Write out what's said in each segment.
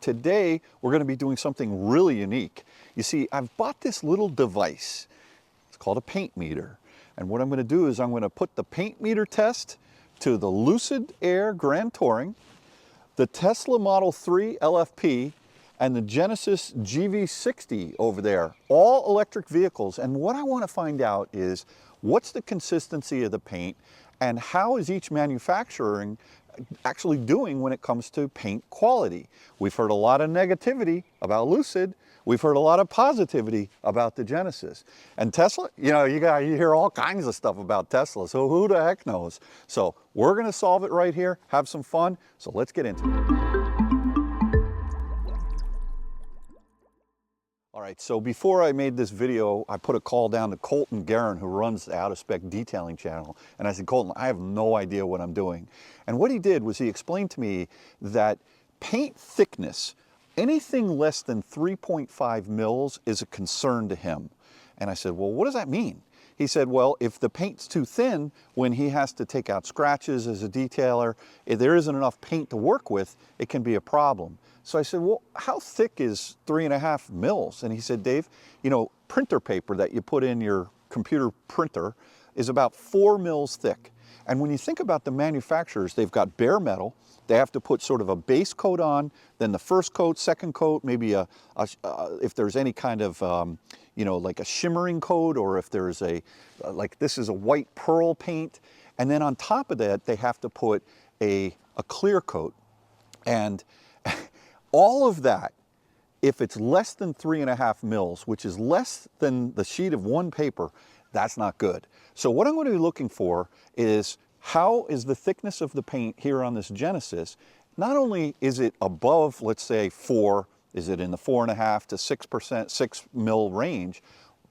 today we're going to be doing something really unique. You see, I've bought this little device. It's called a paint meter. And what I'm going to do is I'm going to put the paint meter test to the Lucid Air Grand Touring, the Tesla Model 3 LFP, and the Genesis GV60 over there, all electric vehicles. And what I want to find out is what's the consistency of the paint and how is each manufacturer actually doing when it comes to paint quality. We've heard a lot of negativity about Lucid. We've heard a lot of positivity about the Genesis. And Tesla, you know, you hear all kinds of stuff about Tesla, so who the heck knows? So we're gonna solve it right here, have some fun, so let's get into it. All right, so before I made this video, I put a call down to Colton Guerin, who runs the Out of Spec Detailing channel. And I said, Colton, I have no idea what I'm doing. And what he did was he explained to me that paint thickness, anything less than 3.5 mils is a concern to him. And I said, well, what does that mean? He said, well, if the paint's too thin, when he has to take out scratches as a detailer, if there isn't enough paint to work with, it can be a problem. So I said, well, how thick is 3.5 mils? And he said, Dave, you know, printer paper that you put in your computer printer is about 4 mils thick. And when you think about the manufacturers, they've got bare metal. They have to put sort of a base coat on, then the first coat, second coat, maybe if there's any kind of, you know, like a shimmering coat, or if there's like this is a white pearl paint. And then on top of that, they have to put a clear coat. And all of that, if it's less than 3.5 mils, which is less than the sheet of one paper, that's not good. So what I'm going to be looking for is how is the thickness of the paint here on this Genesis. Not only is it above, let's say 4, is it in the 4.5 to 6%, 6 mil range,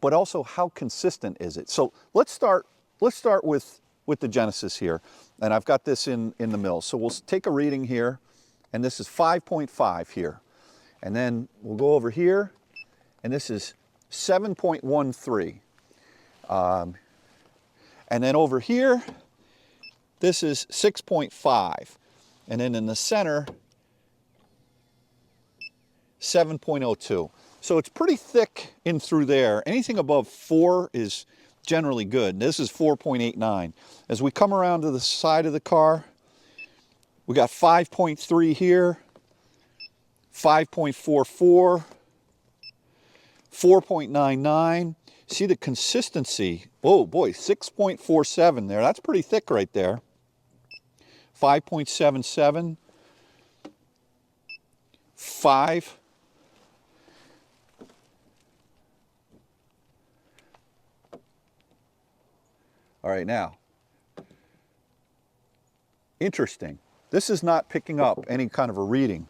but also how consistent is it? So let's start with the Genesis here. And I've got this in the mil. So we'll take a reading here. And this is 5.5 here. And then we'll go over here, and this is 7.13. And then over here, this is 6.5. And then in the center, 7.02. So it's pretty thick in through there. Anything above 4 is generally good. This is 4.89. As we come around to the side of the car, we got 5.3 here, 5.44, 4.99. See the consistency. Oh boy, 6.47 there. That's pretty thick right there. 5.77, 5. All right, now, interesting. This is not picking up any kind of a reading.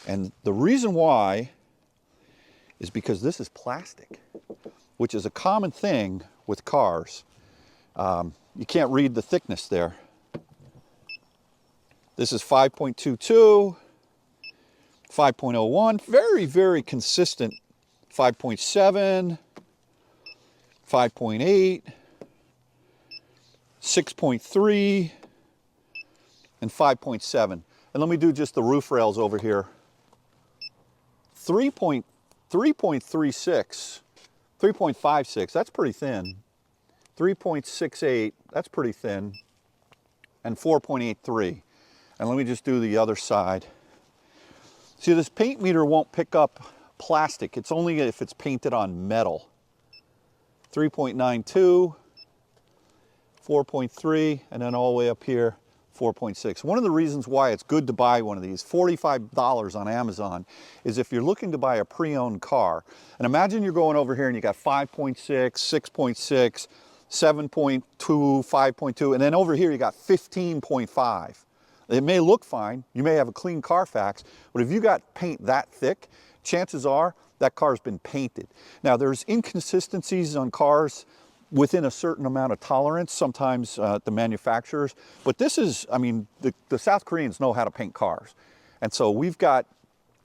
And the reason why is because this is plastic, which is a common thing with cars. You can't read the thickness there. This is 5.22, 5.01, very, very consistent. 5.7, 5.8, 6.3, and 5.7. And let me do just the roof rails over here. 3.36, 3.56, that's pretty thin. 3.68, that's pretty thin. And 4.83. And let me just do the other side. See, this paint meter won't pick up plastic. It's only if it's painted on metal. 3.92, 4.3, and then all the way up here, 4.6. One of the reasons why it's good to buy one of these, $45 on Amazon, is if you're looking to buy a pre-owned car. And imagine you're going over here and you got 5.6, 6.6, 7.2, 5.2, and then over here you got 15.5. It may look fine, you may have a clean Carfax, but if you got paint that thick, chances are that car's been painted. Now there's inconsistencies on cars within a certain amount of tolerance, sometimes the manufacturers. But this is, I mean, the South Koreans know how to paint cars. And so we've got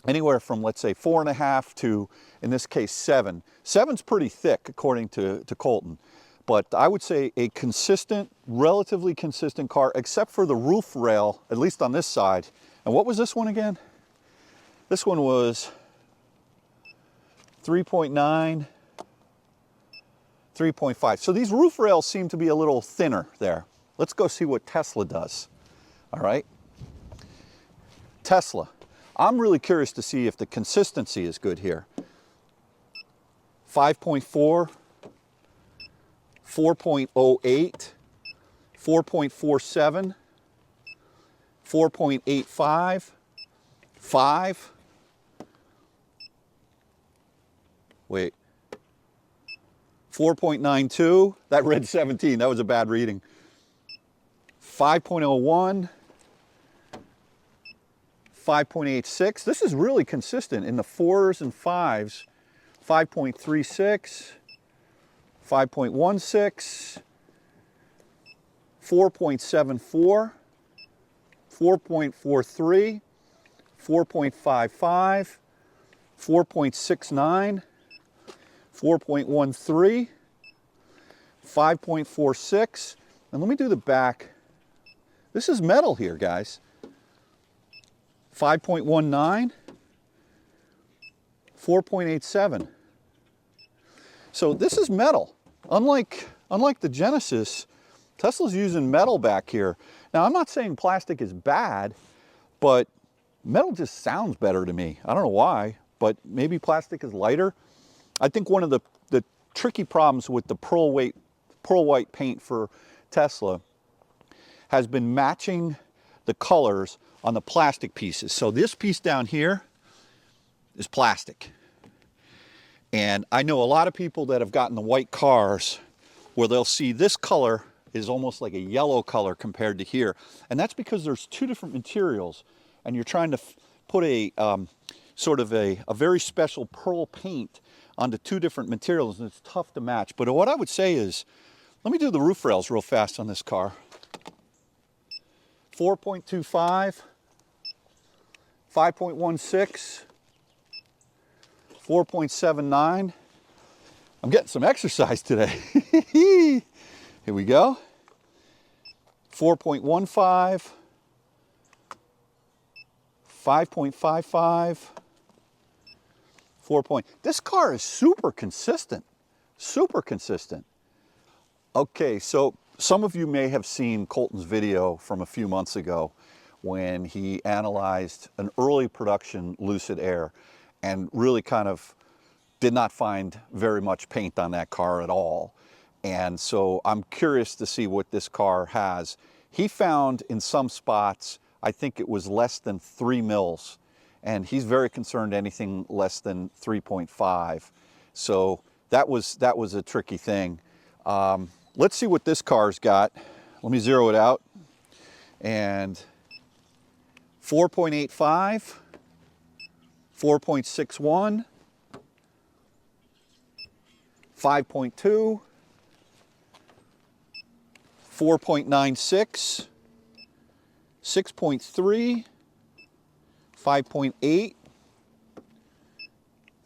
anywhere from, let's say, 4.5 to, in this case, 7. 7's pretty thick, according to Colton. But I would say a consistent, relatively consistent car, except for the roof rail, at least on this side. And what was this one again? This one was 3.9, 3.5. So these roof rails seem to be a little thinner there. Let's go see what Tesla does. All right. Tesla. I'm really curious to see if the consistency is good here. 5.4, 4.08, 4.47, 4.85, 5. Wait. 4.92. That read 17. That was a bad reading. 5.01. 5.86. This is really consistent in the 4s and 5s. 5.36, 5.16, 4.74, 4.43, 4.55, 4.69, 4.13, 5.46, and let me do the back. This is metal here, guys. 5.19, 4.87. So this is metal. Unlike the Genesis, Tesla's using metal back here. Now, I'm not saying plastic is bad, but metal just sounds better to me. I don't know why, but maybe plastic is lighter. I think one of the tricky problems with the pearl white paint for Tesla has been matching the colors on the plastic pieces. So this piece down here is plastic. And I know a lot of people that have gotten the white cars where they'll see this color is almost like a yellow color compared to here. And that's because there's two different materials and you're trying to put a sort of a very special pearl paint onto two different materials, and it's tough to match. But what I would say is, let me do the roof rails real fast on this car. 4.25, 5.16, 4.79. I'm getting some exercise today. Here we go. 4.15, 5.55, 4. This car is super consistent, super consistent. Okay, so some of you may have seen Colton's video from a few months ago when he analyzed an early production Lucid Air and really kind of did not find very much paint on that car at all. And so I'm curious to see what this car has. He found in some spots, I think it was less than 3 mils, and he's very concerned anything less than 3.5. So that was a tricky thing. Let's see what this car's got. Let me zero it out. And 4.85, 4.61, 5.2, 4.96, 6.3, 5.8,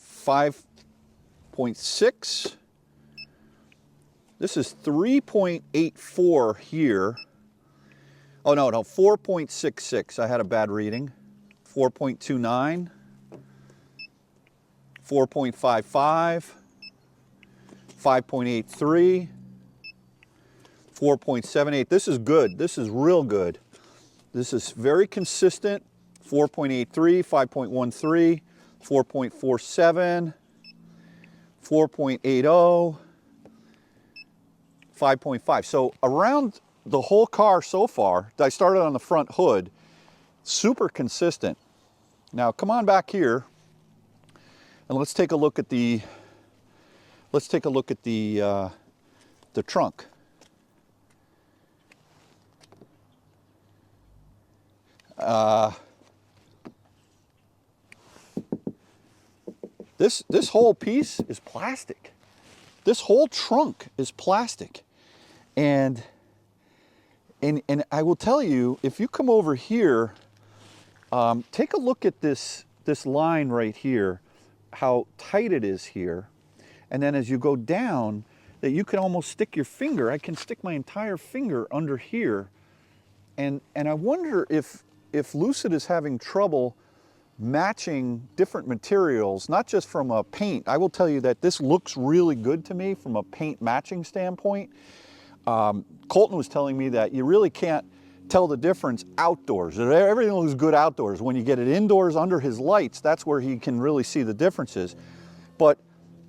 5.6. This is 3.84 here. Oh, no, 4.66. I had a bad reading. 4.29, 4.55, 5.83, 4.78. This is good. This is real good. This is very consistent. 4.83, 5.13, 4.47, 4.80, 5.5. So around the whole car so far, I started on the front hood, super consistent. Now come on back here and let's take a look at the trunk. This whole piece is plastic. This whole trunk is plastic. And I will tell you, if you come over here, take a look at this line right here, how tight it is here. And then as you go down, that you can almost stick your finger. I can stick my entire finger under here. And I wonder if Lucid is having trouble matching different materials, not just from a paint. I will tell you that this looks really good to me from a paint matching standpoint. Colton was telling me that you really can't tell the difference outdoors. Everything looks good outdoors. When you get it indoors under his lights, that's where he can really see the differences. But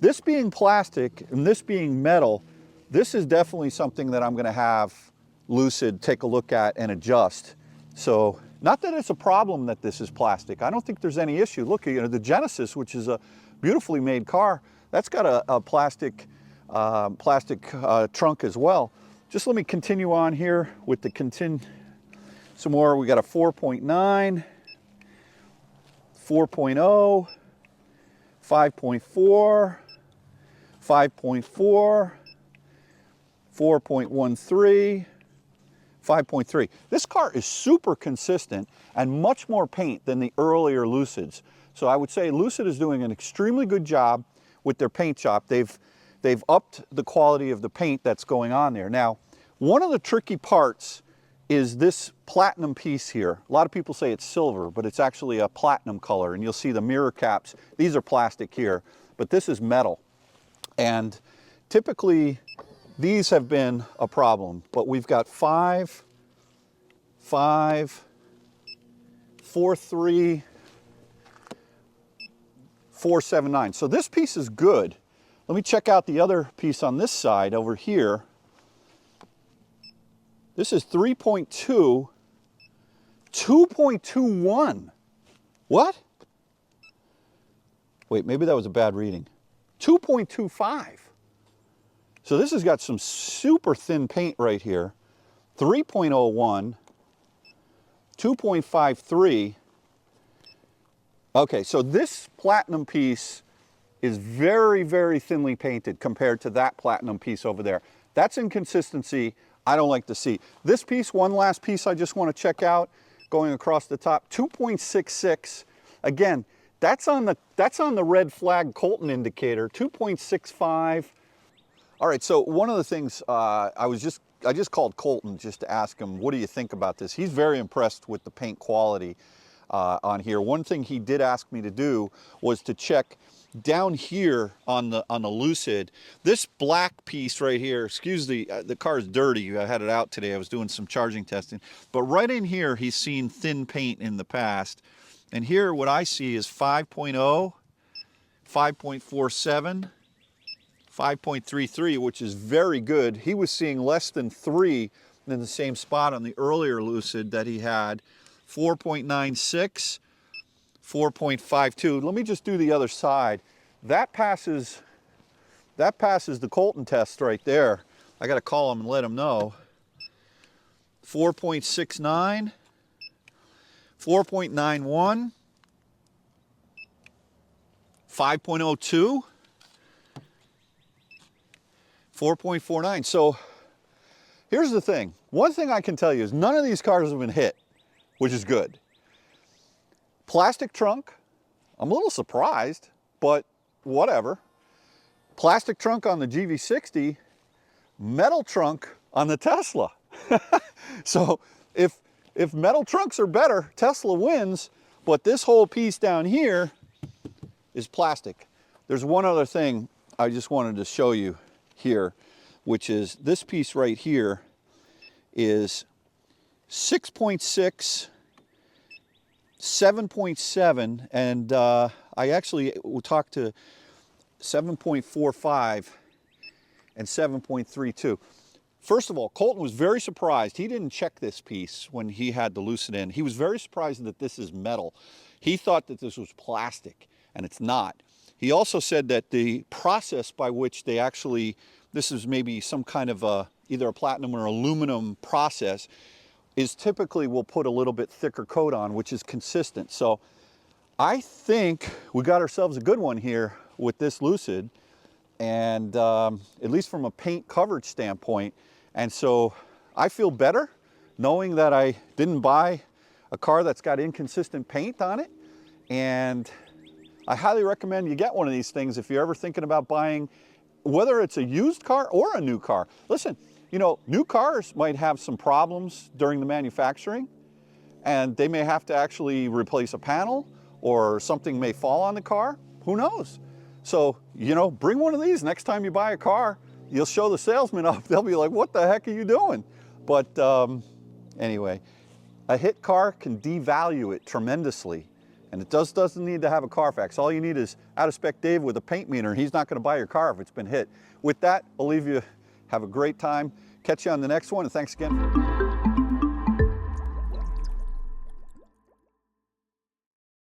this being plastic and this being metal, this is definitely something that I'm going to have Lucid take a look at and adjust. So not that it's a problem that this is plastic. I don't think there's any issue. Look, you know, the Genesis, which is a beautifully made car, that's got a plastic trunk as well. Just let me continue on here with the some more. We got a 4.9, 4.0, 5.4, 5.4, 4.13, 5.3. This car is super consistent and much more paint than the earlier Lucids. So I would say Lucid is doing an extremely good job with their paint shop. They've upped the quality of the paint that's going on there. Now, one of the tricky parts is this platinum piece here. A lot of people say it's silver, but it's actually a platinum color, and you'll see the mirror caps. These are plastic here, but this is metal. And typically, these have been a problem, but we've got 5, 5, 4, 3, 4, 7, 9. So this piece is good. Let me check out the other piece on this side over here. This is 3.2, 2.21. What? Wait, maybe that was a bad reading. 2.25. So this has got some super thin paint right here. 3.01, 2.53. Okay, so this platinum piece is very, very thinly painted compared to that platinum piece over there. That's inconsistency I don't like to see. This piece, one last piece I just want to check out, going across the top, 2.66. Again, that's on the red flag Colton indicator, 2.65. All right, so one of the things I just called Colton just to ask him, what do you think about this? He's very impressed with the paint quality on here. One thing he did ask me to do was to check down here on the Lucid, this black piece right here, excuse the car is dirty. I had it out today. I was doing some charging testing, but right in here, he's seen thin paint in the past. And here what I see is 5.0, 5.47, 5.33, which is very good. He was seeing less than 3 in the same spot on the earlier Lucid that he had. 4.96, 4.52. Let me just do the other side. That passes the Colton test right there. I got to call him and let him know. 4.69, 4.91, 5.02, 4.49. So here's the thing. One thing I can tell you is none of these cars have been hit, which is good. Plastic trunk, I'm a little surprised, but whatever. Plastic trunk on the GV60, metal trunk on the Tesla. So if metal trunks are better, Tesla wins, but this whole piece down here is plastic. There's one other thing I just wanted to show you here, which is this piece right here is 6.6, 7.7, and I actually will talk to 7.45 and 7.32. First of all, Colton was very surprised. He didn't check this piece when he had the Lucid in. He was very surprised that this is metal. He thought that this was plastic, and it's not. He also said that the process by which they actually, this is maybe some kind of either a platinum or aluminum process, is typically we'll put a little bit thicker coat on, which is consistent. So I think we got ourselves a good one here with this Lucid, and at least from a paint coverage standpoint. And so I feel better knowing that I didn't buy a car that's got inconsistent paint on it. And I highly recommend you get one of these things if you're ever thinking about buying, whether it's a used car or a new car. Listen, you know, new cars might have some problems during the manufacturing, and they may have to actually replace a panel, or something may fall on the car. Who knows? So, you know, bring one of these next time you buy a car. You'll show the salesman up. They'll be like, what the heck are you doing? But anyway, a hit car can devalue it tremendously. And it doesn't need to have a Carfax. All you need is out-of-spec Dave with a paint meter. He's not going to buy your car if it's been hit. With that, I'll leave you. Have a great time. Catch you on the next one, and thanks again.